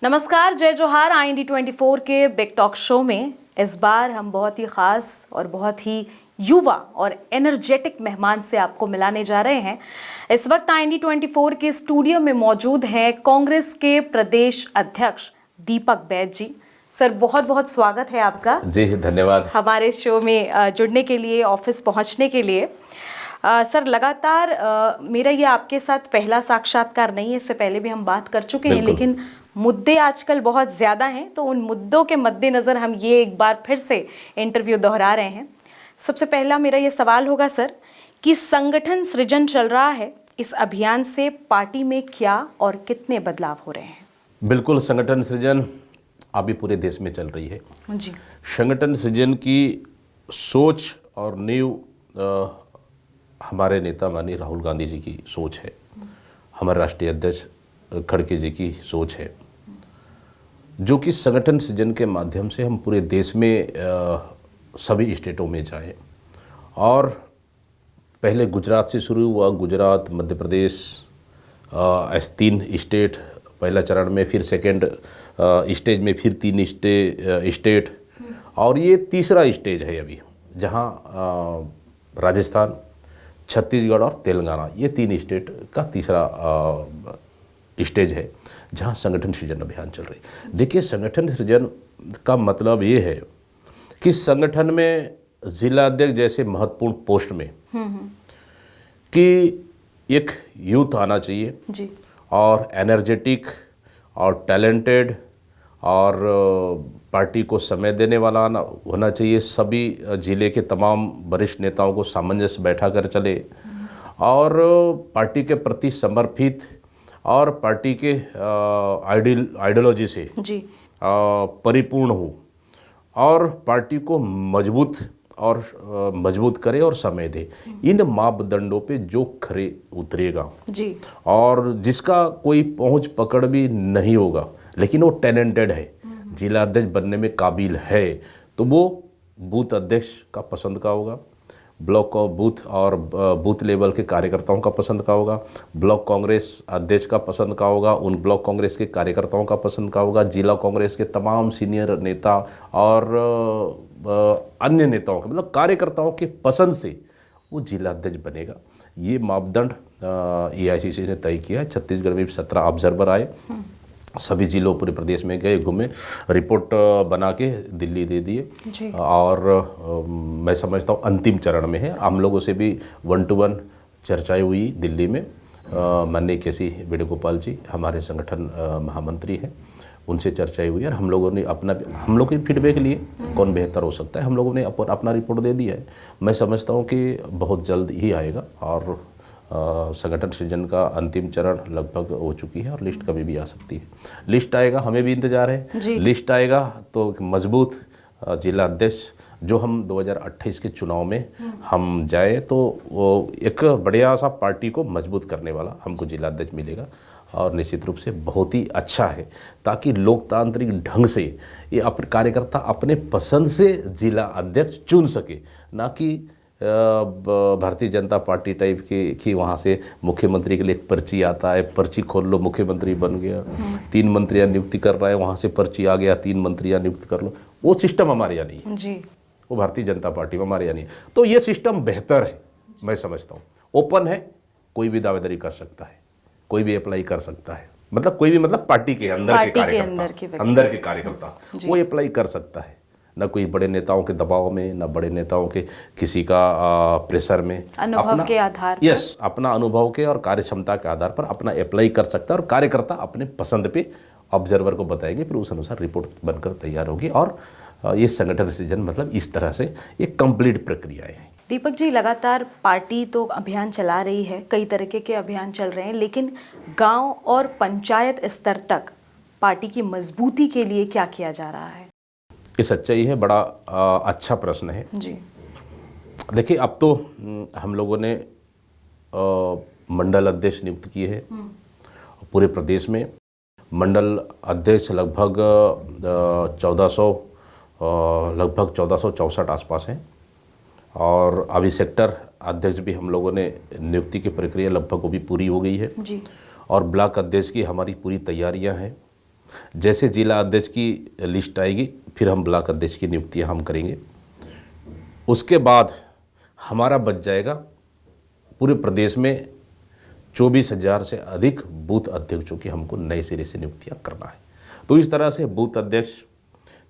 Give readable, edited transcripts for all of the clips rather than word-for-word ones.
नमस्कार, जय जोहार। IND24 के बिग टॉक शो में इस बार हम बहुत ही ख़ास और बहुत ही युवा और एनर्जेटिक मेहमान से आपको मिलाने जा रहे हैं। इस वक्त IND24 के स्टूडियो में मौजूद हैं कांग्रेस के प्रदेश अध्यक्ष दीपक बैज जी। सर, बहुत बहुत स्वागत है आपका। जी धन्यवाद हमारे शो में जुड़ने के लिए, ऑफिस पहुंचने के लिए। सर, लगातार मेरा ये आपके साथ पहला साक्षात्कार नहीं है, इससे पहले भी हम बात कर चुके हैं, लेकिन मुद्दे आजकल बहुत ज़्यादा हैं, तो उन मुद्दों के मद्देनज़र हम ये एक बार फिर से इंटरव्यू दोहरा रहे हैं। सबसे पहला मेरा ये सवाल होगा सर कि संगठन सृजन चल रहा है, इस अभियान से पार्टी में क्या और कितने बदलाव हो रहे हैं? बिल्कुल, संगठन सृजन अभी पूरे देश में चल रही है जी। संगठन सृजन की सोच और नींव हमारे नेता माननीय राहुल गांधी जी की सोच है, हमारे राष्ट्रीय अध्यक्ष खड़गे जी की सोच है, जो कि संगठन सृजन के माध्यम से हम पूरे देश में सभी स्टेटों में जाएं। और पहले गुजरात से शुरू हुआ, गुजरात, मध्य प्रदेश, ऐसे 3 स्टेट पहला चरण में, फिर सेकेंड स्टेज में फिर 3 स्टेट, और ये तीसरा स्टेज है अभी, जहाँ राजस्थान, छत्तीसगढ़ और तेलंगाना, ये 3 स्टेट का तीसरा स्टेज है जहाँ संगठन सृजन अभियान चल रही है। देखिए, संगठन सृजन का मतलब ये है कि संगठन में जिला अध्यक्ष जैसे महत्वपूर्ण पोस्ट में कि एक यूथ आना चाहिए जी। और एनर्जेटिक और टैलेंटेड और पार्टी को समय देने वाला होना चाहिए। सभी जिले के तमाम वरिष्ठ नेताओं को सामंजस्य बैठा कर चले और पार्टी के प्रति समर्पित और पार्टी के आइडियोलॉजी से जी परिपूर्ण हो और पार्टी को मजबूत करे और समय दे। इन मापदंडों पे जो खरे उतरेगा जी, और जिसका कोई पहुंच पकड़ भी नहीं होगा, लेकिन वो टैलेंटेड है, जिला अध्यक्ष बनने में काबिल है, तो वो बूथ अध्यक्ष का पसंद का होगा, ब्लॉक और बूथ लेवल के कार्यकर्ताओं का पसंद का होगा, ब्लॉक कांग्रेस अध्यक्ष का पसंद का होगा, उन ब्लॉक कांग्रेस के कार्यकर्ताओं का पसंद का होगा, जिला कांग्रेस के तमाम सीनियर नेता और अन्य नेताओं के, मतलब कार्यकर्ताओं के पसंद से वो जिला अध्यक्ष बनेगा। ये मापदंड AICC ने तय किया है। छत्तीसगढ़ में भी 17 ऑब्जर्वर आए, सभी जिलों पूरे प्रदेश में गए, घूमे, रिपोर्ट बना के दिल्ली दे दिए और मैं समझता हूँ अंतिम चरण में है। हम लोगों से भी 1-to-1 चर्चाएं हुई दिल्ली में। माननीय KC वेणुगोपाल जी हमारे संगठन महामंत्री हैं, उनसे चर्चाएं हुई और हम लोगों की फीडबैक लिए कौन बेहतर हो सकता है। हम लोगों ने अपना रिपोर्ट दे दिया है। मैं समझता हूँ कि बहुत जल्द ही आएगा और संगठन सृजन का अंतिम चरण लगभग हो चुकी है और लिस्ट कभी भी आ सकती है। लिस्ट आएगा, हमें भी इंतजार है। लिस्ट आएगा तो मजबूत जिला अध्यक्ष, जो हम 2028 के चुनाव में हम जाए तो वो एक बढ़िया सा पार्टी को मजबूत करने वाला हमको जिला अध्यक्ष मिलेगा और निश्चित रूप से बहुत ही अच्छा है, ताकि लोकतांत्रिक ढंग से ये अपने कार्यकर्ता अपने पसंद से जिला अध्यक्ष चुन सके, ना कि भारतीय जनता पार्टी टाइप की वहाँ से मुख्यमंत्री के लिए एक पर्ची आता है, पर्ची खोल लो मुख्यमंत्री बन गया, 3 मंत्रियाँ नियुक्ति कर रहा है, वहाँ से पर्ची आ गया 3 मंत्रियाँ नियुक्त कर लो। वो सिस्टम हमारे यहाँ नहीं है जी, वो भारतीय जनता पार्टी में हमारे यहाँ नहीं है। तो ये सिस्टम बेहतर है, मैं समझता हूँ। ओपन है, कोई भी दावेदारी कर सकता है, कोई भी अप्लाई कर सकता है, मतलब कोई भी, मतलब पार्टी के अंदर के कार्यकर्ता वो अप्लाई कर सकता है, न कोई बड़े नेताओं के दबाव में, न बड़े नेताओं के किसी का प्रेशर में, अनुभव के आधार पर, अपना अनुभव के और कार्य क्षमता के आधार पर अपना अप्लाई कर सकता है और कार्यकर्ता अपने पसंद पे ऑब्जर्वर को बताएंगे, फिर उस अनुसार रिपोर्ट बनकर तैयार होगी। और ये संगठन सृजन मतलब इस तरह से एक कंप्लीट प्रक्रिया है। दीपक जी, लगातार पार्टी तो अभियान चला रही है, कई तरीके के अभियान चल रहे हैं, लेकिन गांव और पंचायत स्तर तक पार्टी की मजबूती के लिए क्या किया जा रहा है? ये सच्चाई है, बड़ा अच्छा प्रश्न है जी। देखिए, अब तो हम लोगों ने मंडल अध्यक्ष नियुक्त किए हैं पूरे प्रदेश में। मंडल अध्यक्ष लगभग 1464 आसपास हैं और अभी सेक्टर अध्यक्ष भी हम लोगों ने नियुक्ति की प्रक्रिया लगभग वो भी पूरी हो गई है जी। और ब्लॉक अध्यक्ष की हमारी पूरी तैयारियां हैं। जैसे जिला अध्यक्ष की लिस्ट आएगी फिर हम ब्लॉक अध्यक्ष की नियुक्तियां हम करेंगे। उसके बाद हमारा बच जाएगा पूरे प्रदेश में 24,000 से अधिक बूथ अध्यक्षों की हमको नए सिरे से नियुक्तियां करना है। तो इस तरह से बूथ अध्यक्ष,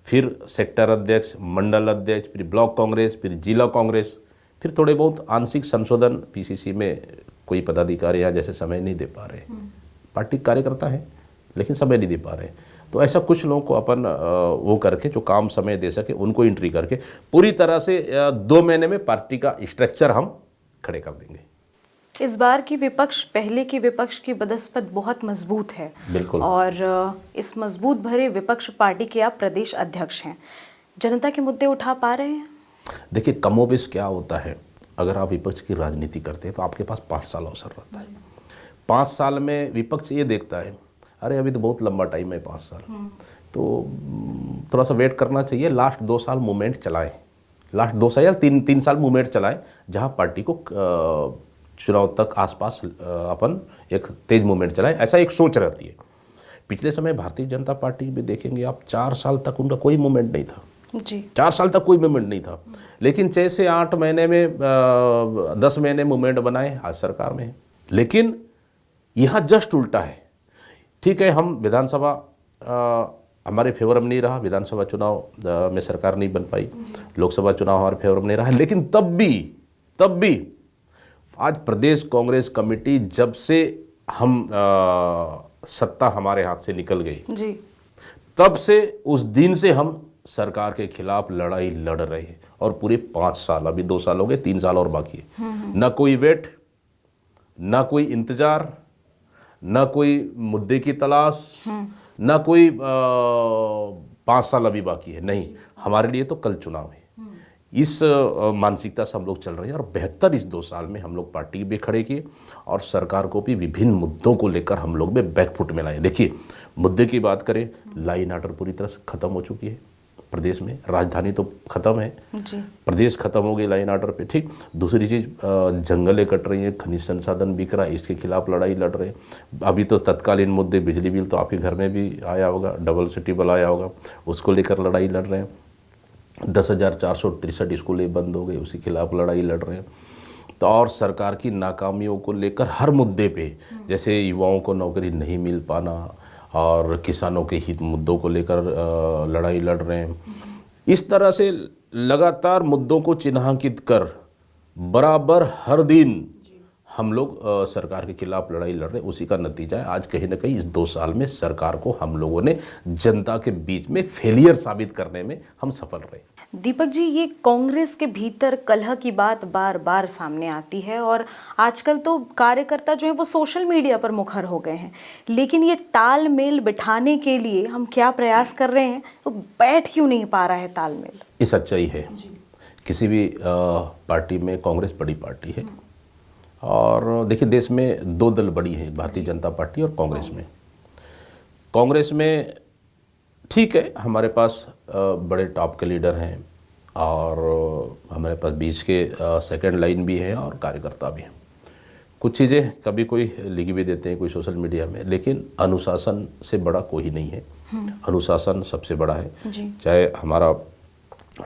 फिर सेक्टर अध्यक्ष, मंडल अध्यक्ष, फिर ब्लॉक कांग्रेस, फिर जिला कांग्रेस, फिर थोड़े बहुत आंशिक संशोधन। पीसीसी में कोई पदाधिकारी यहाँ जैसे समय नहीं दे पा रहे, पार्टी कार्यकर्ता है लेकिन समय नहीं दे पा रहे, तो ऐसा कुछ लोगों को अपन वो करके जो काम समय दे सके उनको एंट्री करके पूरी तरह से 2 महीने में पार्टी का स्ट्रक्चर हम खड़े कर देंगे। इस बार की विपक्ष पहले की विपक्ष की बदस्पत बहुत मजबूत है। बिल्कुल। और इस मजबूत भरे विपक्ष पार्टी के आप प्रदेश अध्यक्ष हैं, जनता के मुद्दे उठा पा रहे हैं? देखिए, कमोबेश क्या होता है, अगर आप विपक्ष की राजनीति करते हैं तो आपके पास 5 साल अवसर रहता है। 5 साल में विपक्ष ये देखता है अरे अभी तो बहुत लंबा टाइम है 5 साल, तो थोड़ा सा वेट करना चाहिए, लास्ट 2 साल मूवमेंट चलाएं, लास्ट 2 साल या 3 साल मूवमेंट चलाएं, जहां पार्टी को चुनाव तक आसपास अपन एक तेज मूवमेंट चलाएं, ऐसा एक सोच रहती है। पिछले समय भारतीय जनता पार्टी में देखेंगे आप 4 साल तक उनका कोई मूवमेंट नहीं था जी। 4 साल तक कोई मूवमेंट नहीं था, लेकिन 6 से 8 महीने में 10 महीने मूवमेंट बनाए, आज सरकार में है। लेकिन यहाँ जस्ट उल्टा है। ठीक है, हम विधानसभा हमारे फेवर में नहीं रहा, विधानसभा चुनाव में सरकार नहीं बन पाई, लोकसभा चुनाव हमारे फेवर में नहीं रहा, लेकिन तब भी आज प्रदेश कांग्रेस कमेटी जब से हम सत्ता हमारे हाथ से निकल गई जी, तब से उस दिन से हम सरकार के खिलाफ लड़ाई लड़ रहे हैं, और पूरे 5 साल, अभी 2 साल हो गए, 3 साल और बाकी है। ना कोई वेट, ना कोई इंतजार, ना कोई मुद्दे की तलाश, ना कोई 5 साल अभी बाकी है, नहीं, हमारे लिए तो कल चुनाव है। इस मानसिकता से हम लोग चल रहे हैं, और बेहतर इस 2 साल में हम लोग पार्टी भी खड़े किए और सरकार को भी विभिन्न मुद्दों को लेकर हम लोग में बैकफुट में लाए। देखिए, मुद्दे की बात करें, लॉ एंड ऑर्डर पूरी तरह से खत्म हो चुकी है प्रदेश में, राजधानी तो खत्म है जी। प्रदेश खत्म हो गई लॉ एंड ऑर्डर पे। ठीक, दूसरी चीज़, जंगलें कट रही हैं, खनिज संसाधन बिक रहा है, इसके खिलाफ लड़ाई लड़ रहे हैं। अभी तो तत्कालीन मुद्दे, बिजली बिल तो आपके घर में भी आया होगा, डबल सिटी बिल आया होगा, उसको लेकर लड़ाई लड़ रहे हैं। 10,463 स्कूलें बंद हो गई, उसी खिलाफ लड़ाई लड़ रहे हैं। तो और सरकार की नाकामियों को लेकर हर मुद्दे पे, जैसे युवाओं को नौकरी नहीं मिल पाना और किसानों के हित मुद्दों को लेकर लड़ाई लड़ रहे हैं। इस तरह से लगातार मुद्दों को चिन्हांकित कर बराबर हर दिन हम लोग सरकार के खिलाफ लड़ाई लड़ रहे हैं। उसी का नतीजा है आज कहीं ना कहीं इस 2 साल में सरकार को हम लोगों ने जनता के बीच में फेलियर साबित करने में हम सफल रहे। दीपक जी, ये कांग्रेस के भीतर कलह की बात बार बार सामने आती है, और आजकल तो कार्यकर्ता जो है वो सोशल मीडिया पर मुखर हो गए हैं, लेकिन ये तालमेल बिठाने के लिए हम क्या प्रयास कर रहे हैं, वो बैठ क्यों नहीं पा रहा है तालमेल? ये सच्चाई है। किसी भी पार्टी में, कांग्रेस बड़ी पार्टी है, और देखिए देश में 2 दल बड़ी हैं, भारतीय जनता पार्टी और कांग्रेस में। कांग्रेस में ठीक है, हमारे पास बड़े टॉप के लीडर हैं, और हमारे पास बीच के सेकंड लाइन भी है और कार्यकर्ता भी हैं। कुछ चीज़ें कभी कोई लिख भी देते हैं, कोई सोशल मीडिया में, लेकिन अनुशासन से बड़ा कोई नहीं है। अनुशासन सबसे बड़ा है, चाहे हमारा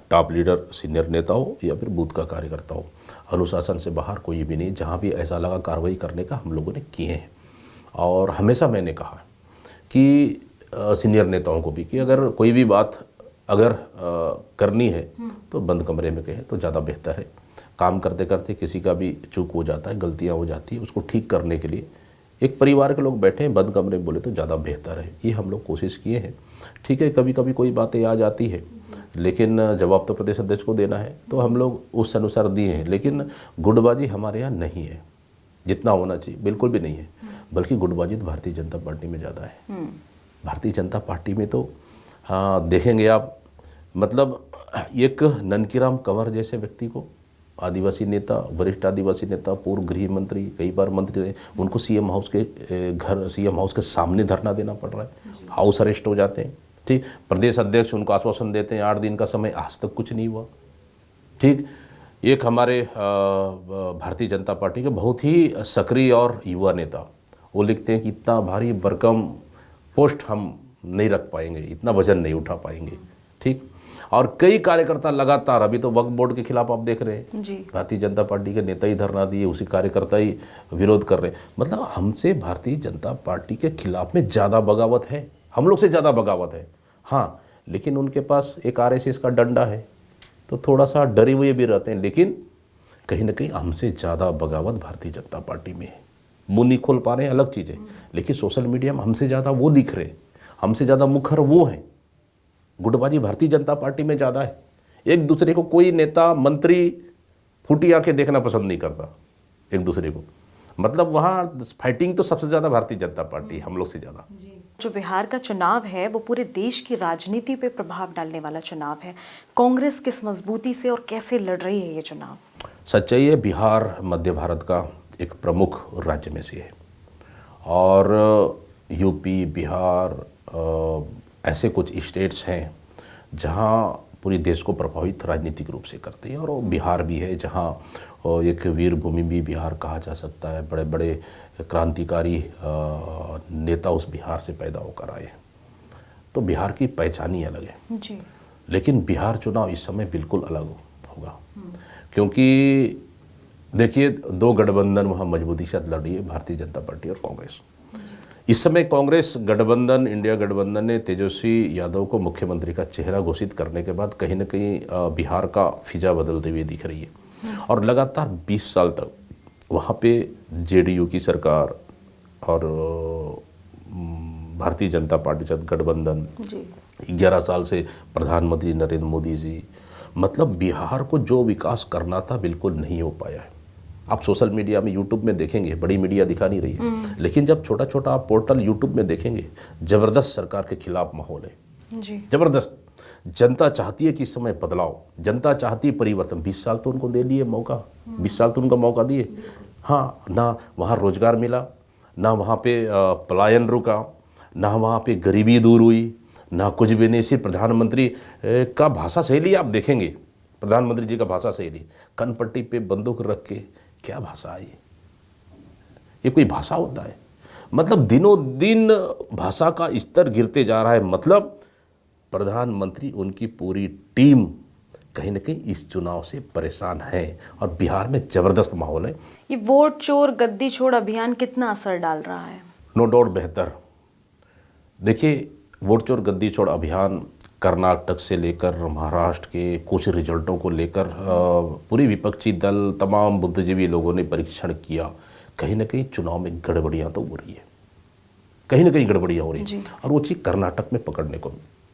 टॉप लीडर, सीनियर नेता हो या फिर बूथ का कार्यकर्ता हो, अनुशासन से बाहर कोई भी नहीं। जहाँ भी ऐसा लगा कार्रवाई करने का हम लोगों ने किए हैं, और हमेशा मैंने कहा कि सीनियर नेताओं को भी कि अगर कोई भी बात अगर करनी है तो बंद कमरे में कहें तो ज़्यादा बेहतर है। काम करते करते किसी का भी चूक हो जाता है, गलतियाँ हो जाती है, उसको ठीक करने के लिए एक परिवार के लोग बैठे हैं, बंद कमरे में बोले तो ज़्यादा बेहतर है। ये हम लोग कोशिश किए हैं। ठीक है, कभी कभी कोई बातें आ जाती है, लेकिन जवाब तो प्रदेश अध्यक्ष को देना है, तो हम लोग उस अनुसार दिए हैं। लेकिन गुटबाजी हमारे यहाँ नहीं है, जितना होना चाहिए बिल्कुल भी नहीं है, बल्कि गुटबाजी तो भारतीय जनता पार्टी में ज़्यादा है। भारतीय जनता पार्टी में तो देखेंगे आप, मतलब एक ननकीराम कंवर जैसे व्यक्ति को, आदिवासी नेता, वरिष्ठ आदिवासी नेता, पूर्व गृह मंत्री, कई बार मंत्री रहे, उनको सीएम हाउस के घर, सीएम हाउस के सामने धरना देना पड़ रहा है, हाउस अरेस्ट हो जाते हैं। ठीक, प्रदेश अध्यक्ष उनको आश्वासन देते हैं 8 दिन का समय, आज तक कुछ नहीं हुआ। ठीक, एक हमारे भारतीय जनता पार्टी के बहुत ही सक्रिय और युवा नेता, वो लिखते हैं कि इतना भारी भरकम पोस्ट हम नहीं रख पाएंगे, इतना वजन नहीं उठा पाएंगे। ठीक। और कई कार्यकर्ता लगातार, अभी तो वक्फ बोर्ड के खिलाफ आप देख रहे हैं जी। भारतीय जनता पार्टी के नेता ही धरना दिए, उसी कार्यकर्ता ही विरोध कर रहे हैं। मतलब हमसे भारतीय जनता पार्टी के खिलाफ में ज़्यादा बगावत है, हम लोग से ज़्यादा बगावत है। हाँ, लेकिन उनके पास एक RSS का डंडा है, तो थोड़ा सा डरे हुए भी रहते हैं, लेकिन कहीं ना कहीं हमसे ज़्यादा बगावत भारतीय जनता पार्टी में है। मुँह नहीं खोल पा रहे हैं अलग चीज़ है, लेकिन सोशल मीडिया में हमसे ज़्यादा वो दिख रहे हैं, हमसे ज़्यादा मुखर वो हैं। गुटबाजी भारतीय जनता पार्टी में ज़्यादा है। एक दूसरे को कोई नेता मंत्री फूटी आंखें देखना पसंद नहीं करता एक दूसरे को। मतलब वहाँ फाइटिंग तो सबसे ज़्यादा भारतीय जनता पार्टी, हम लोग से ज़्यादा। जो बिहार का चुनाव है वो पूरे देश की राजनीति पे प्रभाव डालने वाला चुनाव है। कांग्रेस किस मजबूती से और कैसे लड़ रही है ये चुनाव? सच्चाई है, बिहार मध्य भारत का एक प्रमुख राज्य में से है, और यूपी, बिहार ऐसे कुछ स्टेट्स हैं जहाँ पूरी देश को प्रभावित राजनीतिक रूप से करते हैं, और वो बिहार भी है जहाँ एक वीर भूमि भी बिहार कहा जा सकता है। बड़े बड़े क्रांतिकारी नेता उस बिहार से पैदा होकर आए हैं, तो बिहार की पहचान ही अलग है जी। लेकिन बिहार चुनाव इस समय बिल्कुल अलग होगा, क्योंकि देखिए दो गठबंधन वहाँ मजबूती से लड़ रही है, भारतीय जनता पार्टी और कांग्रेस। इस समय कांग्रेस गठबंधन, इंडिया गठबंधन ने तेजस्वी यादव को मुख्यमंत्री का चेहरा घोषित करने के बाद कहीं न कहीं बिहार का फिजा बदलते हुए दिख रही है, और लगातार 20 साल तक वहाँ पे JDU की सरकार और भारतीय जनता पार्टी के साथ गठबंधन, 11 साल से प्रधानमंत्री नरेंद्र मोदी जी, मतलब बिहार को जो विकास करना था बिल्कुल नहीं हो पाया है। आप सोशल मीडिया में, यूट्यूब में देखेंगे, बड़ी मीडिया दिखा नहीं रही है, लेकिन जब छोटा छोटा आप पोर्टल यूट्यूब में देखेंगे, ज़बरदस्त सरकार के खिलाफ माहौल है जी। ज़बरदस्त। जनता चाहती है कि इस समय बदलाव, जनता चाहती है परिवर्तन। 20 साल तो उनको दे लिए मौका, 20 साल तो उनको मौका दिए। हाँ, ना वहाँ रोजगार मिला, ना वहाँ पे पलायन रुका, ना वहाँ पे गरीबी दूर हुई, ना कुछ भी नहीं। सिर्फ प्रधानमंत्री का भाषा शैली आप देखेंगे, प्रधानमंत्री जी का भाषा शैली, कनपट्टी पे बंदूक रख के, क्या भाषा है ये कोई भाषा होता है? मतलब दिनों दिन भाषा का स्तर गिरते जा रहा है। मतलब प्रधानमंत्री, उनकी पूरी टीम कहीं ना कहीं इस चुनाव से परेशान है, और बिहार में ज़बरदस्त माहौल है। ये वोट चोर गद्दी छोड़ अभियान कितना असर डाल रहा है? नो डाउट बेहतर। देखिए, वोट चोर गद्दी छोड़ अभियान कर्नाटक से लेकर महाराष्ट्र के कुछ रिजल्टों को लेकर पूरी विपक्षी दल, तमाम बुद्धिजीवी लोगों ने परीक्षण किया। कहीं ना कहीं चुनाव में गड़बड़ियाँ तो हो रही है, कहीं ना कहीं गड़बड़ियाँ हो रही है, और वो चीज़ कर्नाटक में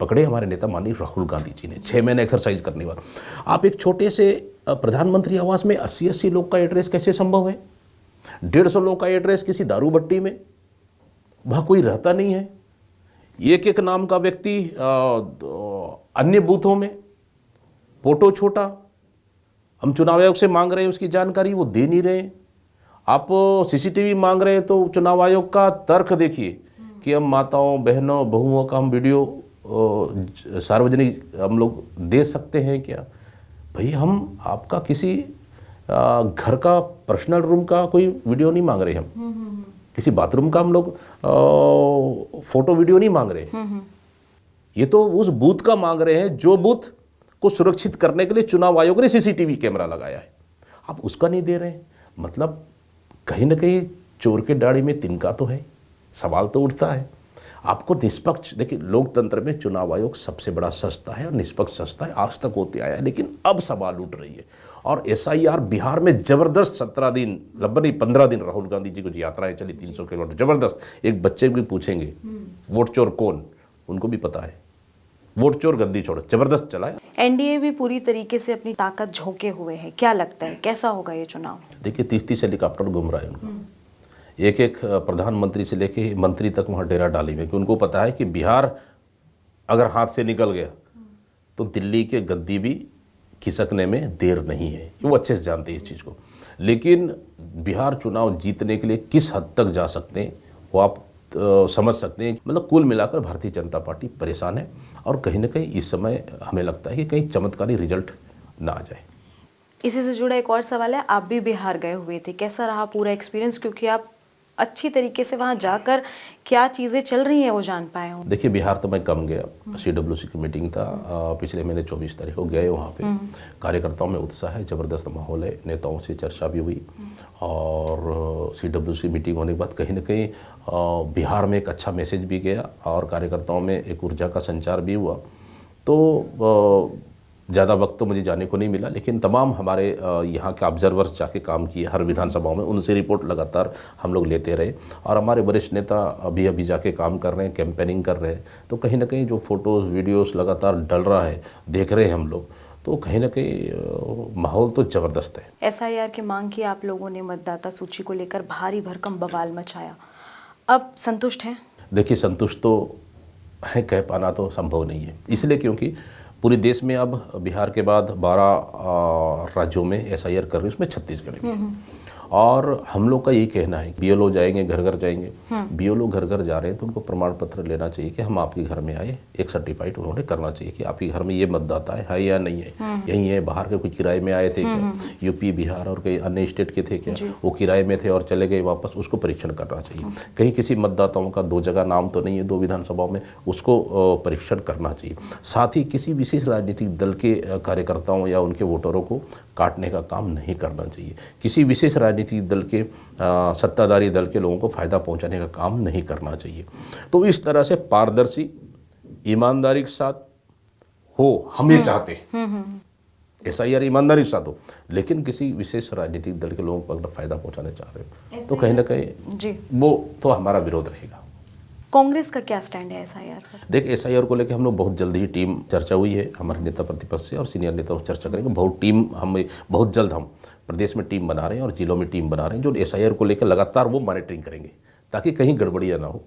पकड़े हमारे नेता माननीय राहुल गांधी जी ने 6 महीने एक्सरसाइज करने के बाद। आप एक छोटे से प्रधानमंत्री आवास में 80-80 लोग का एड्रेस कैसे संभव है? 150 लोग का एड्रेस किसी दारू भट्टी में, वहाँ कोई रहता नहीं है। एक एक नाम का व्यक्ति अन्य बूथों में, फोटो छोटा। हम चुनाव आयोग से मांग रहे हैं उसकी जानकारी, वो दे नहीं रहे। आप CCTV मांग रहे हैं तो चुनाव आयोग का तर्क देखिए कि हम माताओं, बहनों, बहुओं का हम वीडियो सार्वजनिक हम लोग दे सकते हैं क्या? भाई, हम आपका किसी घर का पर्सनल रूम का कोई वीडियो नहीं मांग रहे, हम किसी बाथरूम का हम लोग फोटो वीडियो नहीं मांग रहे। ये तो उस बूथ का मांग रहे हैं जो बूथ को सुरक्षित करने के लिए चुनाव आयोग ने CCTV कैमरा लगाया है, आप उसका नहीं दे रहे हैं। मतलब कहीं ना कहीं चोर के दाढ़ी में तिनका तो है, सवाल तो उठता है। आपको निष्पक्ष, देखिए लोकतंत्र में चुनाव आयोग सबसे बड़ा संस्था है और निष्पक्ष संस्था है, आज तक होते आया है, लेकिन अब सवाल उठ रही है। और SIR बिहार में जबरदस्त 17 दिन, लगभग नहीं 15 दिन राहुल गांधी जी को यात्राएं चली 300 किलोमीटर, जबरदस्त। एक बच्चे भी पूछेंगे वोट चोर कौन, उनको भी पता है, वोट चोर गद्दी छोड़, जबरदस्त चला है। NDA भी पूरी तरीके से अपनी ताकत झोंके हुए है, क्या लगता है कैसा होगा ये चुनाव? देखिए 30-30 हेलीकॉप्टर घूम रहा है उनका, एक एक प्रधानमंत्री से लेके मंत्री तक वहाँ डेरा डाली हुई, क्योंकि उनको पता है कि बिहार अगर हाथ से निकल गया तो दिल्ली के गद्दी भी खिसकने में देर नहीं है। वो अच्छे से जानते हैं इस चीज़ को। लेकिन बिहार चुनाव जीतने के लिए किस हद तक जा सकते हैं वो आप समझ सकते हैं। मतलब कुल मिलाकर भारतीय जनता पार्टी परेशान है, और कहीं ना कहीं इस समय हमें लगता है कि कहीं चमत्कारी रिजल्ट ना आ जाए। इसी से जुड़ा एक और सवाल है, आप भी बिहार गए हुए थे, कैसा रहा पूरा एक्सपीरियंस? क्योंकि आप अच्छी तरीके से वहाँ जाकर क्या चीज़ें चल रही हैं वो जान पाए हों? देखिए, बिहार तो मैं कम गया, CWC की मीटिंग था पिछले महीने 24 तारीख को गए वहाँ पे। कार्यकर्ताओं में उत्साह है, ज़बरदस्त माहौल है, नेताओं से चर्चा भी हुई और CWC मीटिंग होने के बाद कहीं ना कहीं बिहार में एक अच्छा मैसेज भी गया और कार्यकर्ताओं में एक ऊर्जा का संचार भी हुआ। तो ज़्यादा वक्त तो मुझे जाने को नहीं मिला, लेकिन तमाम हमारे यहाँ के ऑब्जर्वर्स जाके काम किए हर विधानसभाओं में, उनसे रिपोर्ट लगातार हम लोग लेते रहे और हमारे वरिष्ठ नेता अभी अभी जाके काम कर रहे हैं, कैंपेनिंग कर रहे हैं। तो कहीं ना कहीं जो फ़ोटोज़ वीडियोस लगातार डल रहा है, देख रहे हैं हम लोग, तो कहीं ना कहीं माहौल तो ज़बरदस्त है। SIR की मांग की आप लोगों ने, मतदाता सूची को लेकर भारी भरकम बवाल मचाया, अब संतुष्ट हैं? देखिए, संतुष्ट तो है, कह पाना तो संभव नहीं है, इसलिए क्योंकि पूरे देश में अब बिहार के बाद 12 राज्यों में SIR कर रहे हैं, उसमें छत्तीसगढ़ में। और हम लोग का यही कहना है कि BLO जाएंगे, घर घर जाएंगे। BLO घर घर जा रहे हैं तो उनको प्रमाण पत्र लेना चाहिए कि हम आपके घर में आए, एक सर्टिफाइड उन्होंने करना चाहिए कि आपके घर में ये मतदाता है या नहीं है, यही है, बाहर के कुछ किराए में आए थे क्या, यूपी बिहार और कई अन्य स्टेट के थे क्या, वो किराए में थे और चले गए वापस, उसको परीक्षण करना चाहिए। कहीं किसी मतदाताओं का 2 जगह नाम तो नहीं है 2 विधानसभाओं में, उसको परीक्षण करना चाहिए। साथ ही किसी विशेष राजनीतिक दल के कार्यकर्ताओं या उनके वोटरों को काटने का काम नहीं करना चाहिए, किसी विशेष राजनीतिक दल के सत्ताधारी दल के लोगों को फ़ायदा पहुंचाने का काम नहीं करना चाहिए। तो इस तरह से पारदर्शी, ईमानदारी के साथ हो, हम ये चाहते हैं SIR ईमानदारी के साथ हो, लेकिन किसी विशेष राजनीतिक दल के लोगों को अगर फ़ायदा पहुंचाना चाह रहे हो तो कहीं ना कहीं जी, वो तो हमारा विरोध रहेगा। कांग्रेस का क्या स्टैंड है SIR पर? देखिए, SIR को लेकर हम लोग बहुत जल्दी ही टीम चर्चा हुई है हमारे नेता प्रतिपक्ष से और सीनियर नेताओं से चर्चा करेंगे। बहुत जल्द हम प्रदेश में टीम बना रहे हैं और जिलों में टीम बना रहे हैं जो SIR को लेकर लगातार वो मॉनिटरिंग करेंगे ताकि कहीं गड़बड़ियाँ ना हो।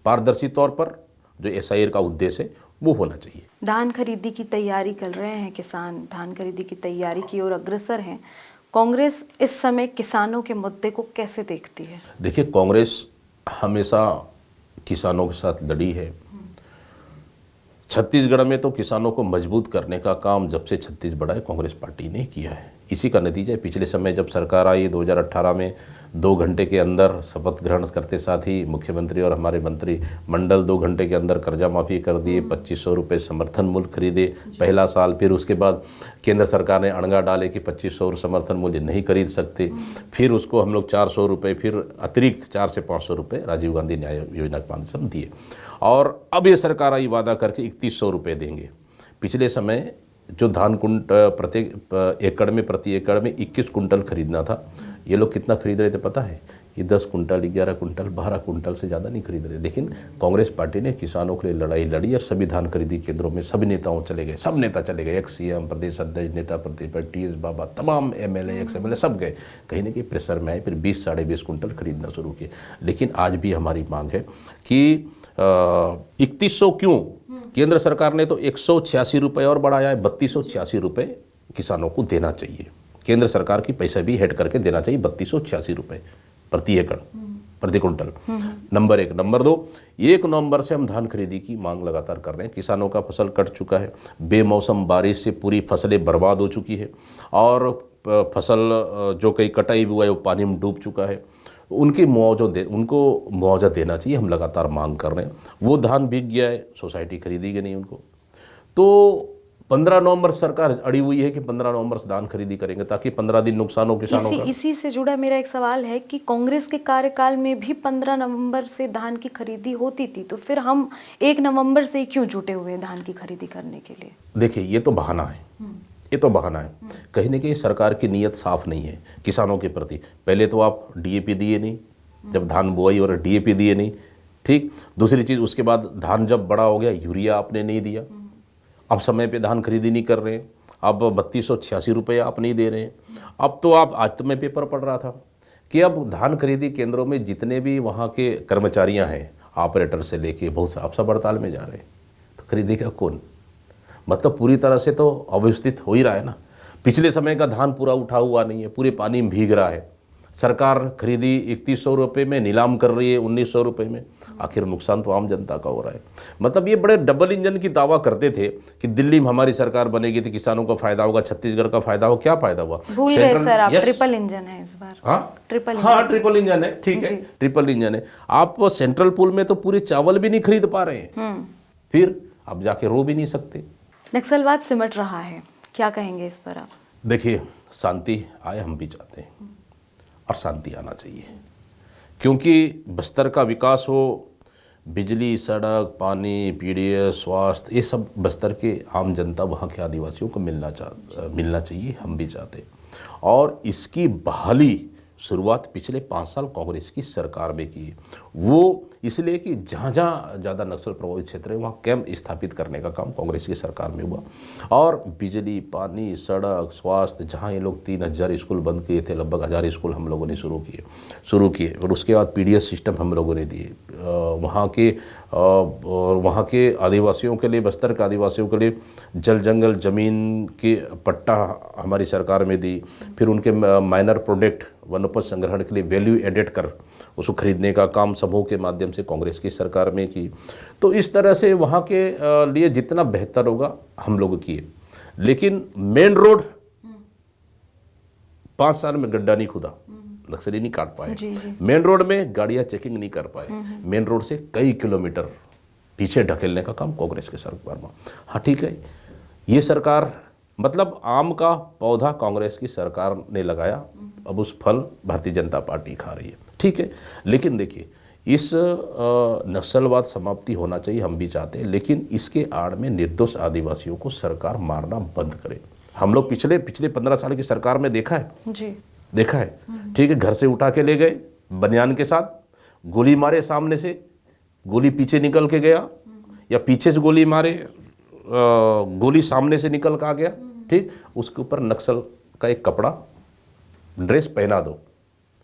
पारदर्शी तौर पर जो SIR का उद्देश्य है वो होना चाहिए। धान खरीदी की तैयारी कर रहे हैं किसान, धान खरीदी की तैयारी की ओर अग्रसर हैं। कांग्रेस इस समय किसानों के मुद्दे को कैसे देखती है? देखिए, कांग्रेस हमेशा किसानों के साथ लड़ी है। छत्तीसगढ़ में तो किसानों को मजबूत करने का काम जब से छत्तीस बढ़ा है कांग्रेस पार्टी ने किया है। इसी का नतीजा है, पिछले समय जब सरकार आई 2018 में 2 घंटे के अंदर शपथ ग्रहण करते साथ ही मुख्यमंत्री और हमारे मंत्री मंडल 2 घंटे के अंदर कर्जा माफ़ी कर दिए, 2500 रुपये समर्थन मूल्य खरीदे पहला साल। फिर उसके बाद केंद्र सरकार ने अड़ंगा डाले कि 2500 समर्थन मूल्य नहीं खरीद सकते। फिर उसको हम लोग 400 रुपये, फिर अतिरिक्त 4 से 500 रुपये राजीव गांधी न्याय योजना के माध्यम से दिए और अब ये सरकार आई वादा करके 3100 रुपये देंगे। पिछले समय जो धान प्रति एकड़ में 21 कुंटल खरीदना था, ये लोग कितना खरीद रहे थे पता है? ये 10 कुंटल, 11 कुंटल, 12 कुंटल से ज़्यादा नहीं खरीद रहे। लेकिन कांग्रेस पार्टी ने किसानों के लिए लड़ाई लड़ी और सभी धान खरीदी केंद्रों में सभी नेताओं चले गए, सब नेता चले गए, एक्स CM, प्रदेश अध्यक्ष, नेता प्रतिपक्ष, TS बाबा, तमाम MLA, एक्स MLA सब गए। कहीं ना कहीं प्रेशर में आए, फिर 20 साढ़े 20 कुंटल खरीदना शुरू किए। लेकिन आज भी हमारी मांग है कि 3100 क्यों? केंद्र सरकार ने तो 186 रुपये और बढ़ाया है, 3286 रुपये किसानों को देना चाहिए। केंद्र सरकार की पैसा भी हेड करके देना चाहिए 3286 रुपये प्रति एकड़, प्रति कुंटल। नंबर 1। नंबर 2, 1 नवंबर से हम धान खरीदी की मांग लगातार कर रहे हैं। किसानों का फसल कट चुका है, बेमौसम बारिश से पूरी फसलें बर्बाद हो चुकी है और फसल जो कहीं कटाई भी हुआ है वो पानी में डूब चुका है। उनको मुआवजा देना चाहिए, हम लगातार मांग कर रहे हैं। वो धान बिक गया है, सोसाइटी खरीदेगी नहीं उनको। तो 15 नवंबर सरकार अड़ी हुई है कि 15 नवंबर से धान खरीदी करेंगे ताकि 15 दिन नुकसान हो किसानों का। इसी से जुड़ा मेरा एक सवाल है कि कांग्रेस के कार्यकाल में भी 15 नवंबर से धान की खरीदी होती थी, तो फिर हम 1 नवंबर से ही क्यों जुटे हुए हैं धान की खरीदी करने के लिए? देखिए, ये तो बहाना है, ये तो बहाना है। कहीं ना कहीं सरकार की नीयत साफ नहीं है किसानों के प्रति। पहले तो आप DAP दिए नहीं जब धान बोआई, और DAP दिए नहीं, ठीक। दूसरी चीज़, उसके बाद धान जब बड़ा हो गया यूरिया आपने नहीं दिया। अब समय पे धान खरीदी नहीं कर रहे हैं, अब 3286 रुपये आप नहीं दे रहे हैं। अब तो आप, आज तो मैं पेपर पढ़ रहा था कि अब धान खरीदी केंद्रों में जितने भी वहाँ के कर्मचारियाँ हैं, ऑपरेटर से लेके बहुत से, आप सब हड़ताल में जा रहे हैं। तो खरीदेगा कौन? मतलब पूरी तरह से तो अव्यवस्थित हो ही रहा है ना। पिछले समय का धान पूरा उठा हुआ नहीं है, पूरे पानी में भीग रहा है। सरकार खरीदी 3100 रुपये में, नीलाम कर रही है 1900 रुपये में। आखिर नुकसान तो आम जनता का हो रहा है। मतलब ये बड़े डबल इंजन की दावा करते थे कि दिल्ली में हमारी सरकार बनेगी तो किसानों का फायदा होगा, छत्तीसगढ़ का फायदा हो। क्या फायदा हुआ? भूल गए सर आप, ट्रिपल इंजन है इस बार। हाँ ट्रिपल इंजन है, ठीक है, ट्रिपल इंजन है। आप सेंट्रल पूल में तो पूरे चावल भी नहीं खरीद पा रहे हैं, फिर आप जाके रो भी नहीं सकते। नक्सलवाद सिमट रहा है, क्या कहेंगे इस पर आप? देखिए, शांति आए हम भी चाहते हैं और शांति आना चाहिए, क्योंकि बस्तर का विकास हो, बिजली, सड़क, पानी, पीडीएस, स्वास्थ्य, ये सब बस्तर के आम जनता, वहाँ के आदिवासियों को मिलना चाहिए, हम भी चाहते हैं। और इसकी बहाली शुरुआत पिछले 5 साल कांग्रेस की सरकार में की। वो इसलिए कि जहाँ जहाँ ज़्यादा नक्सल प्रभावित क्षेत्र है वहाँ कैंप स्थापित करने का काम कांग्रेस की सरकार में हुआ। और बिजली, पानी, सड़क, स्वास्थ्य, जहाँ ये लोग 3000 स्कूल बंद किए थे, लगभग 1000 स्कूल हम लोगों ने शुरू किए। और उसके बाद पीडीएस सिस्टम हम लोगों ने दिए। वहाँ के आदिवासियों के लिए, बस्तर के आदिवासियों के लिए जल जंगल ज़मीन के पट्टा हमारी सरकार में दी। फिर उनके माइनर प्रोडक्ट वनोपज संग्रहण के लिए वैल्यू एडेड कर उसको खरीदने का काम समूह के माध्यम से कांग्रेस की सरकार में की। तो इस तरह से वहाँ के लिए जितना बेहतर होगा हम लोग किए। लेकिन मेन रोड 5 साल में गड्ढा नहीं खुदा, नक्सली नहीं काट पाए। मेन रोड में गाड़ियाँ चेकिंग नहीं कर पाए। मेन रोड से कई किलोमीटर पीछे ढकेलने का काम कांग्रेस की सरकार में। हाँ ठीक है, ये सरकार मतलब आम का पौधा कांग्रेस की सरकार ने लगाया, अब उस फल भारतीय जनता पार्टी खा रही है, ठीक है। लेकिन देखिए, इस नक्सलवाद समाप्ति होना चाहिए, हम भी चाहते हैं, लेकिन इसके आड़ में निर्दोष आदिवासियों को सरकार मारना बंद करे। हम लोग पिछले 15 साल की सरकार में देखा है जी, देखा है, ठीक है। घर से उठा के ले गए बनियान के साथ, गोली मारे, सामने से गोली पीछे निकल के गया, या पीछे से गोली मारे, गोली सामने से निकल के आ गया, ठीक। उसके ऊपर नक्सल का एक कपड़ा, ड्रेस पहना दो,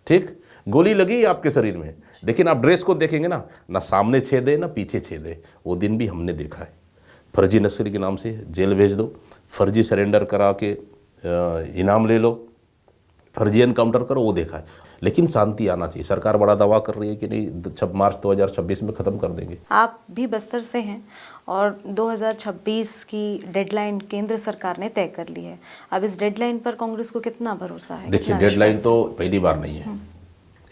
ठीक। गोली लगी आपके शरीर में, लेकिन आप ड्रेस को देखेंगे ना सामने छेद है ना पीछे छेद है। वो दिन भी हमने देखा है। फर्जी नक्सली के नाम से जेल भेज दो, फर्जी सरेंडर करा के इनाम ले लो, फर्जी एनकाउंटर करो, वो देखा है। लेकिन शांति आना चाहिए। सरकार बड़ा दावा कर रही है कि नहीं मार्च 2026 में ख़त्म कर देंगे। आप भी बस्तर से हैं और 2026 की डेडलाइन केंद्र सरकार ने तय कर ली है। अब इस डेडलाइन पर कांग्रेस को कितना भरोसा है? देखिए, डेडलाइन तो पहली बार नहीं है।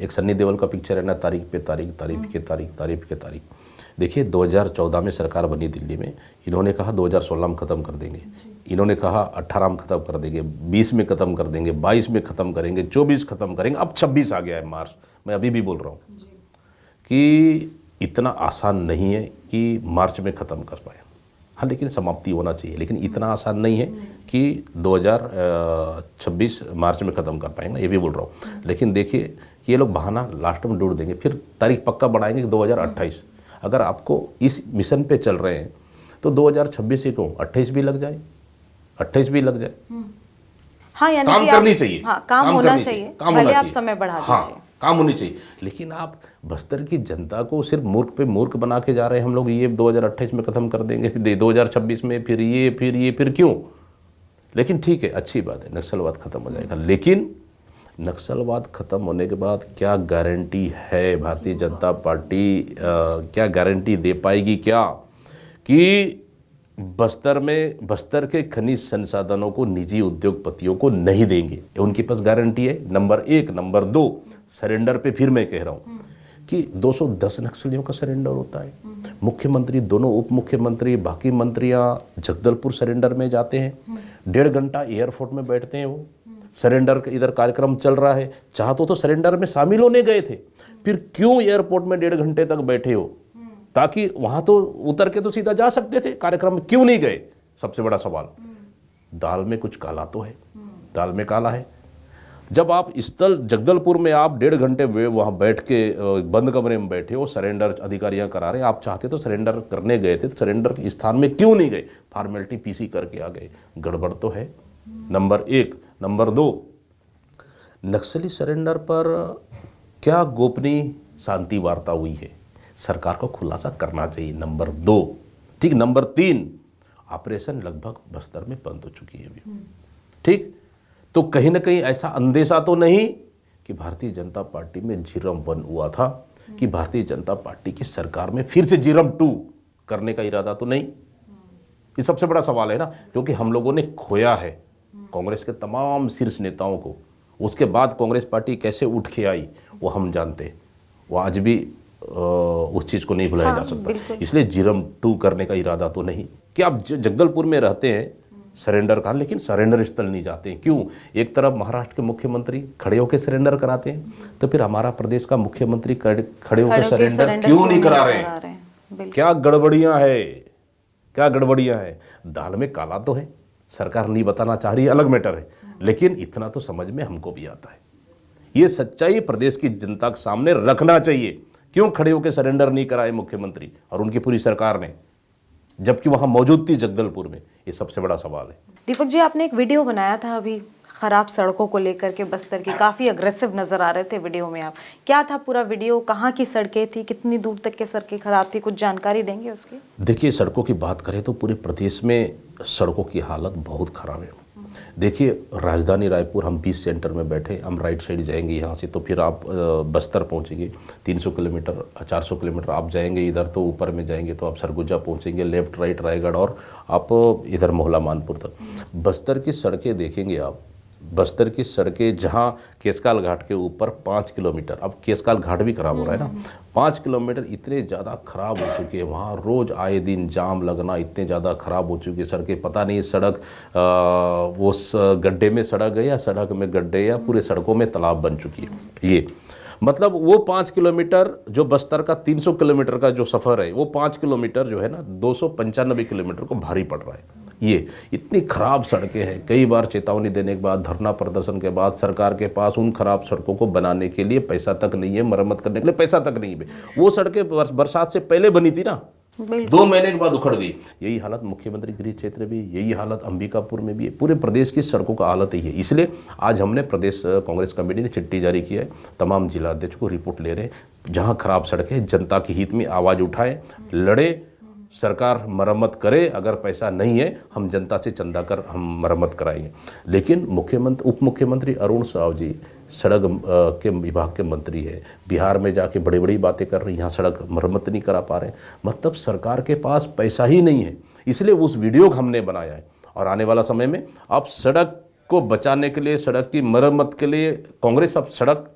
एक सन्नी देओल का पिक्चर है ना, तारीख पे तारीख, तारीख के तारीख, तारीख के तारीख। देखिए, 2014 में सरकार बनी दिल्ली में, इन्होंने कहा 2016 में ख़त्म कर देंगे, इन्होंने कहा 18 में ख़त्म कर देंगे, 20 में ख़त्म कर देंगे, 22 में ख़त्म करेंगे, 24 ख़त्म करेंगे, अब 26 आ गया है मार्च। मैं अभी भी बोल रहा हूँ कि इतना आसान नहीं है कि मार्च में ख़त्म कर पाए। हाँ, लेकिन समाप्ति होना चाहिए, लेकिन इतना आसान नहीं है कि 2026 मार्च में ख़त्म कर पाएंगे, ये भी बोल रहा हूँ। लेकिन देखिए, ये लोग बहाना लास्ट में ढूंढ देंगे, फिर तारीख पक्का बढ़ाएंगे कि 2028। अगर आपको इस मिशन पे चल रहे हैं तो 2026 ही क्यों, 28 भी लग जाए, 28 भी लग जाए। हाँ, यानी काम करनी चाहिए। हाँ, काम होना चाहिए, भले आप समय बढ़ा दीजिए। हाँ, काम होनी चाहिए। लेकिन आप बस्तर की जनता को सिर्फ मूर्ख पे मूर्ख बना के जा रहे हैं हम लोग। ये 2028 में ख़त्म कर देंगे, फिर 2026 में, फिर क्यों? लेकिन ठीक है, अच्छी बात है, नक्सलवाद ख़त्म हो जाएगा। लेकिन नक्सलवाद ख़त्म होने के बाद क्या गारंटी है भारतीय जनता पार्टी क्या गारंटी दे पाएगी क्या कि बस्तर के खनिज संसाधनों को निजी उद्योगपतियों को नहीं देंगे? उनके पास गारंटी है, नंबर 1। नंबर 2, सरेंडर पे फिर मैं कह रहा हूँ कि 210 नक्सलियों का सरेंडर होता है। मुख्यमंत्री, दोनों उप मुख्यमंत्री, बाकी मंत्रियाँ जगदलपुर सरेंडर में जाते हैं, 1.5 घंटा एयरपोर्ट में बैठते हैं। वो सरेंडर का इधर कार्यक्रम चल रहा है, चाहते तो सरेंडर में शामिल होने गए थे, फिर क्यों एयरपोर्ट में 1.5 घंटे तक बैठे हो? ताकि वहाँ तो उतर के तो सीधा जा सकते थे, कार्यक्रम में क्यों नहीं गए? सबसे बड़ा सवाल। दाल में कुछ काला तो है, दाल में काला है। जब आप स्थल जगदलपुर में आप 1.5 घंटे वहाँ बैठ के बंद कमरे में बैठे हो, सरेंडर अधिकारियाँ करा रहे, आप चाहते तो सरेंडर करने गए थे, तो सरेंडर के स्थान में क्यों नहीं गए? फॉर्मेलिटी पीसी करके आ गए। गड़बड़ तो है, नंबर 1। नंबर 2, नक्सली सरेंडर पर क्या गोपनीय शांति वार्ता हुई है? सरकार को खुलासा करना चाहिए, नंबर 2, ठीक। नंबर 3, ऑपरेशन लगभग बस्तर में बंद हो चुकी है अभी, ठीक। तो कहीं ना कहीं ऐसा अंदेशा तो नहीं कि भारतीय जनता पार्टी में जीरम 1 हुआ था कि भारतीय जनता पार्टी की सरकार में फिर से जीरम 2 करने का इरादा तो नहीं। ये सबसे बड़ा सवाल है ना, क्योंकि हम लोगों ने खोया है कांग्रेस के तमाम शीर्ष नेताओं को। उसके बाद कांग्रेस पार्टी कैसे उठ के आई वो हम जानते हैं, वो आज भी उस चीज़ को नहीं भुलाया जा सकता। इसलिए जीरम 2 करने का इरादा तो नहीं। कि आप जगदलपुर में रहते हैं सरेंडर का, लेकिन सरेंडर स्थल नहीं जाते हैं, क्यों? एक तरफ महाराष्ट्र के मुख्यमंत्री खड़े होकर सरेंडर कराते हैं, तो फिर हमारा प्रदेश का मुख्यमंत्री खड़े होकर सरेंडर क्यों नहीं करा रहे? क्या गड़बड़ियां है, क्या गड़बड़ियां है? दाल में काला तो है, सरकार नहीं बताना चाह रही है, अलग मैटर है, लेकिन इतना तो समझ में हमको भी आता है। ये सच्चाई प्रदेश की जनता के सामने रखना चाहिए। क्यों खड़े होकर सरेंडर नहीं कराए मुख्यमंत्री और उनकी पूरी सरकार ने, जबकि वहां मौजूद थी जगदलपुर में? ये सबसे बड़ा सवाल है। दीपक जी, आपने एक वीडियो बनाया था अभी खराब सड़कों को लेकर के, बस्तर की, काफी अग्रेसिव नजर आ रहे थे वीडियो में आप। क्या था पूरा वीडियो? कहाँ की सड़कें थी? कितनी दूर तक के सड़कें खराब थी? कुछ जानकारी देंगे उसकी? देखिए, सड़कों की बात करें तो पूरे प्रदेश में सड़कों की हालत बहुत खराब है। देखिए, राजधानी रायपुर, हम 20 सेंटर में बैठे, हम राइट साइड जाएंगे यहाँ से तो फिर आप बस्तर पहुँचेंगे, 300 किलोमीटर 400 किलोमीटर आप जाएंगे इधर तो ऊपर में जाएंगे तो आप सरगुजा पहुँचेंगे, लेफ्ट राइट रायगढ़, और आप इधर मोहला मानपुर तक। बस्तर की सड़कें देखेंगे आप, बस्तर की सड़कें जहाँ केसकाल घाट के ऊपर 5 किलोमीटर, अब केसकाल घाट भी खराब हो रहा है ना, 5 किलोमीटर इतने ज़्यादा खराब हो चुके हैं, वहाँ रोज़ आए दिन जाम लगना, इतने ज़्यादा खराब हो चुकी है सड़कें। पता नहीं सड़क उस गड्ढे में सड़क है या सड़क में गड्ढे या पूरे सड़कों में तालाब बन चुकी है। ये मतलब वो 5 किलोमीटर जो बस्तर का 300 किलोमीटर का जो सफ़र है, वो 5 किलोमीटर जो है ना 295 किलोमीटर को भारी पड़ रहा है। ये इतनी ख़राब सड़कें हैं। कई बार चेतावनी देने के बाद, धरना प्रदर्शन के बाद, सरकार के पास उन खराब सड़कों को बनाने के लिए पैसा तक नहीं है, मरम्मत करने के लिए पैसा तक नहीं है। वो सड़कें बरसात से पहले बनी थी ना, 2 महीने के बाद उखड़ गई। यही हालत मुख्यमंत्री गृह क्षेत्र भी, यही हालत अंबिकापुर में भी है। पूरे प्रदेश की सड़कों का हालत यही है। इसलिए आज हमने प्रदेश कांग्रेस कमेटी ने चिट्ठी जारी की है, तमाम जिलाध्यक्ष को रिपोर्ट ले रहे हैं, जहां खराब सड़कें, जनता के हित में आवाज़ उठाए, लड़े, सरकार मरम्मत करे। अगर पैसा नहीं है, हम जनता से चंदा कर हम मरम्मत कराएंगे। लेकिन उप मुख्यमंत्री अरुण साव जी सड़क के विभाग के मंत्री है, बिहार में जाके बड़ी बड़ी बातें कर रहे हैं, यहाँ सड़क मरम्मत नहीं करा पा रहे। मतलब सरकार के पास पैसा ही नहीं है। इसलिए उस वीडियो को हमने बनाया है, और आने वाला समय में अब सड़क को बचाने के लिए, सड़क की मरम्मत के लिए कांग्रेस अब सड़क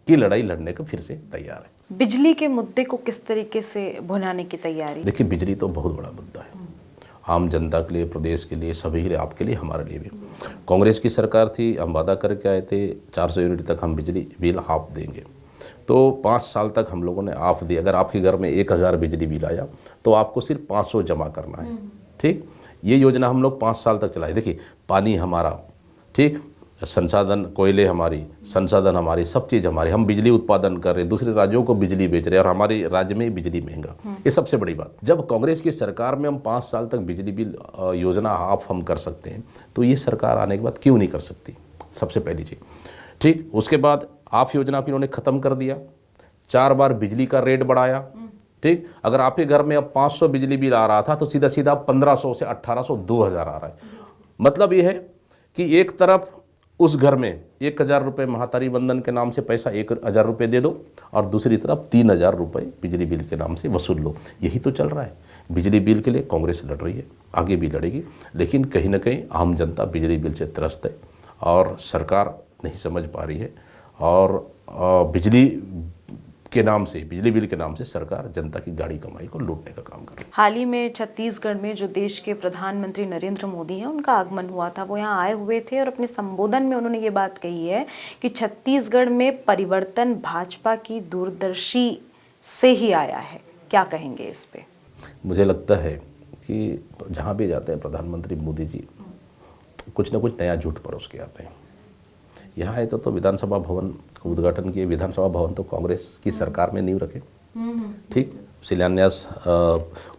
की लड़ाई लड़ने को फिर से तैयार है। बिजली के मुद्दे को किस तरीके से भुनाने की तैयारी? देखिए, बिजली तो बहुत बड़ा मुद्दा है, आम जनता के लिए, प्रदेश के लिए, सभी के लिए, आपके लिए, हमारे लिए भी। कांग्रेस की सरकार थी, हम वादा करके आए थे 400 यूनिट तक हम बिजली बिल हाफ देंगे, तो 5 साल तक हम लोगों ने हाफ दी। अगर आपके घर में 1000 बिजली बिल आया तो आपको सिर्फ 500 जमा करना है। ठीक, ये योजना हम लोग 5 साल तक चलाए। देखिए, पानी हमारा, ठीक, संसाधन, कोयले हमारी, संसाधन हमारी, सब चीज़ हमारी, हम बिजली उत्पादन कर रहे हैं, दूसरे राज्यों को बिजली बेच रहे हैं, और हमारे राज्य में बिजली महंगा। ये सबसे बड़ी बात। जब कांग्रेस की सरकार में हम 5 साल तक बिजली बिल योजना हाफ हम कर सकते हैं, तो ये सरकार आने के बाद क्यों नहीं कर सकती? सबसे पहली चीज़। ठीक, उसके बाद हाफ योजना को इन्होंने ख़त्म कर दिया, 4 बार बिजली का रेट बढ़ाया। ठीक, अगर आपके घर में अब 500 बिजली बिल आ रहा था तो सीधा सीधा 1500 से 1800 2000 आ रहा है। मतलब ये है कि एक तरफ उस घर में 1000 रुपये महातारी वंदन के नाम से पैसा 1000 रुपये दे दो, और दूसरी तरफ 3000 रुपये बिजली बिल के नाम से वसूल लो। यही तो चल रहा है। बिजली बिल के लिए कांग्रेस लड़ रही है, आगे भी लड़ेगी, लेकिन कहीं ना कहीं आम जनता बिजली बिल से त्रस्त है और सरकार नहीं समझ पा रही है, और बिजली बिल के नाम से सरकार जनता की गाड़ी कमाई को लूटने का काम कर रही है। हाल ही में छत्तीसगढ़ में जो देश के प्रधानमंत्री नरेंद्र मोदी हैं, उनका आगमन हुआ था, वो यहाँ आए हुए थे, और अपने संबोधन में उन्होंने ये बात कही है कि छत्तीसगढ़ में परिवर्तन भाजपा की दूरदर्शी से ही आया है। क्या कहेंगे इस पे? मुझे लगता है कि जहाँ भी जाते हैं प्रधानमंत्री मोदी जी, कुछ ना कुछ नया झूठ परोस के आते हैं। यहाँ आए तो विधानसभा भवन उद्घाटन किए। विधानसभा भवन तो कांग्रेस की सरकार में नींव रखे। ठीक, शिलान्यास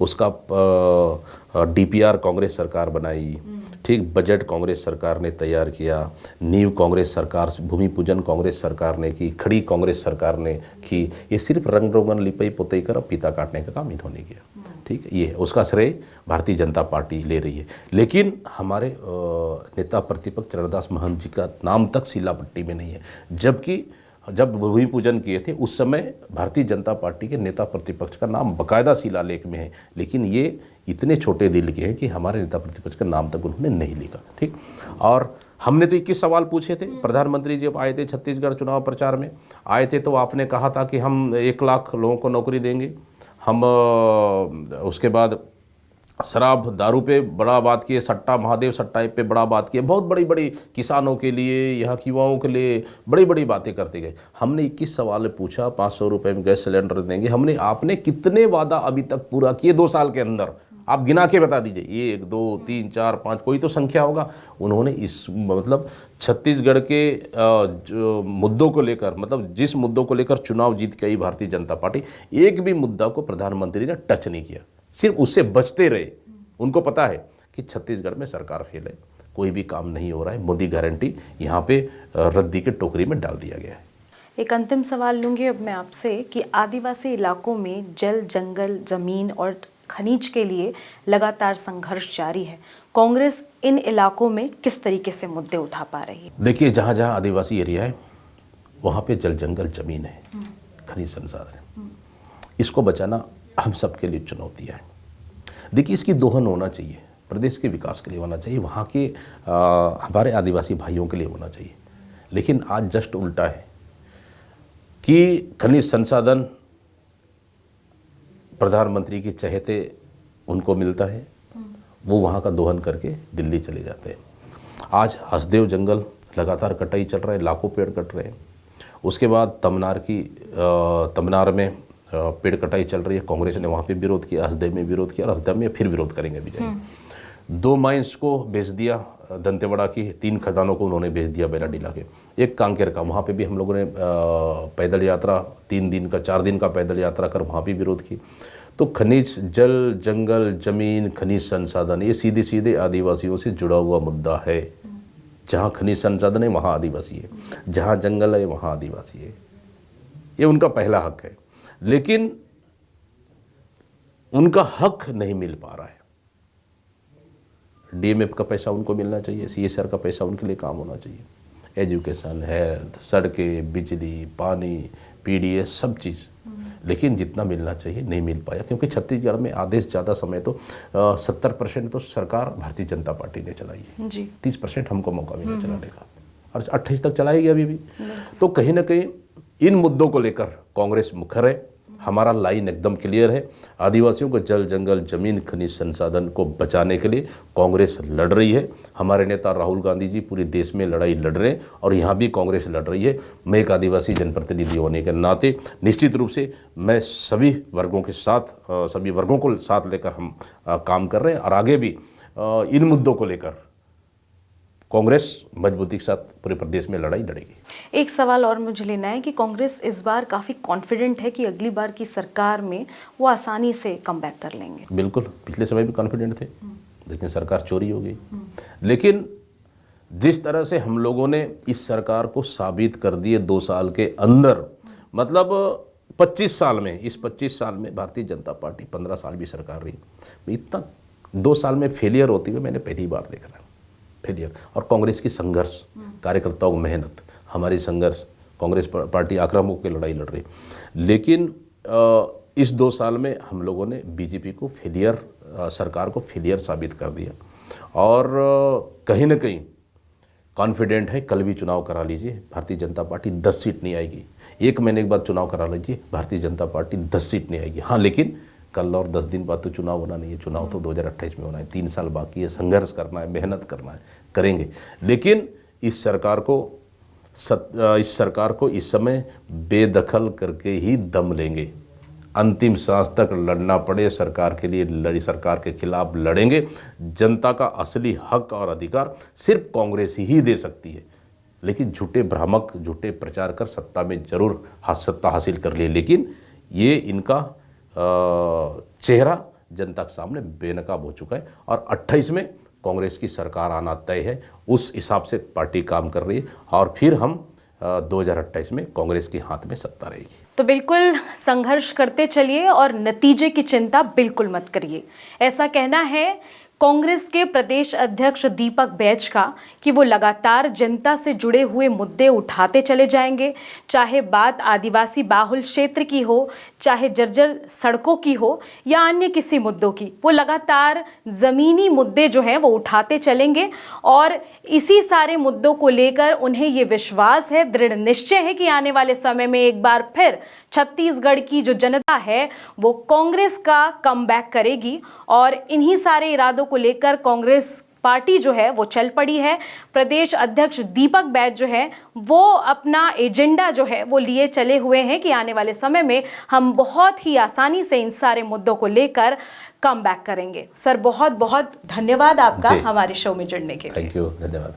उसका DPR कांग्रेस सरकार बनाई। ठीक, बजट कांग्रेस सरकार ने तैयार किया, नींव कांग्रेस सरकार, भूमि पूजन कांग्रेस सरकार ने की, खड़ी कांग्रेस सरकार ने की। ये सिर्फ रंग रोगन लिपाई पुताई कर फीता काटने का काम इन्होंने किया। ठीक है, ये उसका श्रेय भारतीय जनता पार्टी ले रही है। लेकिन हमारे नेता प्रतिपक्ष चरणदास महंत जी का नाम तक सिला पट्टी में नहीं है, जबकि जब भूमि पूजन किए थे उस समय भारतीय जनता पार्टी के नेता प्रतिपक्ष का नाम बाकायदा शिलालेख में है, लेकिन ये इतने छोटे दिल के हैं कि हमारे नेता प्रतिपक्ष का नाम तक उन्होंने नहीं लिखा। ठीक, और हमने तो 21 सवाल पूछे थे। प्रधानमंत्री जी जब आए थे छत्तीसगढ़ चुनाव प्रचार में आए थे तो आपने कहा था कि हम 1 लाख लोगों को नौकरी देंगे, हम उसके बाद शराब दारू पे बड़ा बात किए, सट्टा महादेव सट्टा पे बड़ा बात किए, बहुत बड़ी बड़ी किसानों के लिए, यहाँ के युवाओं के लिए बड़ी बड़ी बातें करते गए। हमने 21 सवाल पूछा 500 रुपये में गैस सिलेंडर देंगे, हमने आपने कितने वादा अभी तक पूरा किए 2 साल के अंदर? आप गिना के बता दीजिए, 1 2 3 4 5 कोई तो संख्या होगा। उन्होंने इस मतलब छत्तीसगढ़ के मुद्दों को लेकर, मतलब जिस मुद्दों को लेकर चुनाव जीत के आई भारतीय जनता पार्टी, एक भी मुद्दा को प्रधानमंत्री ने टच नहीं किया, सिर्फ उससे बचते रहे। उनको पता है कि छत्तीसगढ़ में सरकार फेल है, कोई भी काम नहीं हो रहा है, मोदी गारंटी यहाँ पे रद्दी के टोकरी में डाल दिया गया है। एक अंतिम सवाल लूँगी अब मैं आपसे कि आदिवासी इलाकों में जल, जंगल, जमीन और खनिज के लिए लगातार संघर्ष जारी है। कांग्रेस इन इलाकों में किस तरीके से मुद्दे उठा पा रही है? देखिए, जहाँ जहाँ आदिवासी एरिया है वहाँ पे जल, जंगल, जमीन है, खनिज संसाधन है, इसको बचाना हम सबके लिए चुनौती है। देखिए, इसकी दोहन होना चाहिए, प्रदेश के विकास के लिए होना चाहिए, वहाँ के हमारे आदिवासी भाइयों के लिए होना चाहिए। लेकिन आज जस्ट उल्टा है कि खनिज संसाधन प्रधानमंत्री के चहेते उनको मिलता है, वो वहाँ का दोहन करके दिल्ली चले जाते हैं। आज हसदेव जंगल लगातार कटाई चल रहा है, लाखों पेड़ कट रहे हैं। उसके बाद तमनार में पेड़ कटाई चल रही है, कांग्रेस ने वहाँ पे विरोध किया, हसदेव में विरोध किया और हसदेव में फिर विरोध करेंगे अभी जाएंगे। 2 माइंस को बेच दिया, दंतेवाड़ा की 3 खदानों को उन्होंने बेच दिया बैराडीला के, एक कांकेर का, वहाँ पे भी हम लोगों ने पैदल यात्रा 3 दिन का 4 दिन का पैदल यात्रा कर वहाँ भी विरोध की। तो खनिज, जल, जंगल, जमीन, खनिज संसाधन, ये सीधे सीधे आदिवासियों से जुड़ा हुआ मुद्दा है। जहाँ खनिज संसाधन है वहाँ आदिवासी है, जहाँ जंगल है वहाँ आदिवासी है, ये उनका पहला हक है। लेकिन उनका हक नहीं मिल पा रहा है। डीएमएफ का पैसा उनको मिलना चाहिए, सीएसआर का पैसा उनके लिए काम होना चाहिए, एजुकेशन, हेल्थ, सड़कें, बिजली, पानी, पीडीएस, सब चीज़, लेकिन जितना मिलना चाहिए नहीं मिल पाया। क्योंकि छत्तीसगढ़ में आधे से ज़्यादा समय तो 70% तो सरकार भारतीय जनता पार्टी ने चलाई है जी। 30% हमको मौका मिला चलाने का, और 28 तक चलाएगी अभी भी। तो कहीं ना कहीं इन मुद्दों को लेकर कांग्रेस मुखर है, हमारा लाइन एकदम क्लियर है। आदिवासियों को जल, जंगल, जमीन, खनिज संसाधन को बचाने के लिए कांग्रेस लड़ रही है। हमारे नेता राहुल गांधी जी पूरे देश में लड़ाई लड़ रहे हैं और यहाँ भी कांग्रेस लड़ रही है। मैं एक आदिवासी जनप्रतिनिधि होने के नाते निश्चित रूप से मैं सभी वर्गों के साथ, सभी वर्गों को साथ लेकर हम काम कर रहे हैं और आगे भी इन मुद्दों को लेकर कांग्रेस मजबूती के साथ पूरे प्रदेश में लड़ाई लड़ेगी। एक सवाल और मुझे लेना है कि कांग्रेस इस बार काफ़ी कॉन्फिडेंट है कि अगली बार की सरकार में वो आसानी से कमबैक कर लेंगे। बिल्कुल, पिछले समय भी कॉन्फिडेंट थे, लेकिन सरकार चोरी हो गई। लेकिन जिस तरह से हम लोगों ने इस सरकार को साबित कर दिए 2 साल के अंदर, मतलब 25 साल में, इस 25 साल में भारतीय जनता पार्टी 15 साल भी सरकार रही, इतना 2 साल में फेलियर होती हुई मैंने पहली बार देखा है, फेलियर। और कांग्रेस की संघर्ष, कार्यकर्ताओं की मेहनत, हमारी संघर्ष, कांग्रेस पार्टी आक्रामक की लड़ाई लड़ रही। लेकिन इस 2 साल में हम लोगों ने बीजेपी को फेलियर, सरकार को फेलियर साबित कर दिया और कहीं ना कहीं कॉन्फिडेंट है। कल भी चुनाव करा लीजिए, भारतीय जनता पार्टी 10 सीट नहीं आएगी। 1 महीने के बाद चुनाव करा लीजिए, भारतीय जनता पार्टी 10 सीट नहीं आएगी। हाँ, लेकिन कल और 10 दिन बाद तो चुनाव होना नहीं है, चुनाव तो 2028 में होना है। 3 साल बाकी है, संघर्ष करना है, मेहनत करना है, करेंगे। लेकिन इस सरकार को इस समय बेदखल करके ही दम लेंगे, अंतिम सांस तक लड़ना पड़े सरकार के लिए, सरकार के खिलाफ लड़ेंगे। जनता का असली हक और अधिकार सिर्फ कांग्रेस ही दे सकती है। लेकिन झूठे भ्रामक, झूठे प्रचार कर सत्ता में जरूर सत्ता हासिल कर लिए, लेकिन ये इनका चेहरा जनता के सामने बेनकाब हो चुका है और 28 में कांग्रेस की सरकार आना तय है। उस हिसाब से पार्टी काम कर रही है और फिर हम 2028 में कांग्रेस के हाथ में सत्ता रहेगी। तो बिल्कुल संघर्ष करते चलिए और नतीजे की चिंता बिल्कुल मत करिए, ऐसा कहना है कांग्रेस के प्रदेश अध्यक्ष दीपक बैज का कि वो लगातार जनता से जुड़े हुए मुद्दे उठाते चले जाएंगे, चाहे बात आदिवासी बाहुल क्षेत्र की हो, चाहे जर्जर सड़कों की हो या अन्य किसी मुद्दों की। वो लगातार ज़मीनी मुद्दे जो हैं वो उठाते चलेंगे और इसी सारे मुद्दों को लेकर उन्हें ये विश्वास है, दृढ़ निश्चय है कि आने वाले समय में एक बार फिर छत्तीसगढ़ की जो जनता है वो कांग्रेस का कमबैक करेगी और इन्हीं सारे इरादों को लेकर कांग्रेस पार्टी जो है वो चल पड़ी है। प्रदेश अध्यक्ष दीपक बैज जो है वो अपना एजेंडा जो है वो लिए चले हुए हैं कि आने वाले समय में हम बहुत ही आसानी से इन सारे मुद्दों को लेकर कमबैक करेंगे। सर बहुत बहुत धन्यवाद आपका हमारे शो में जुड़ने के लिए। थैंक यू, धन्यवाद।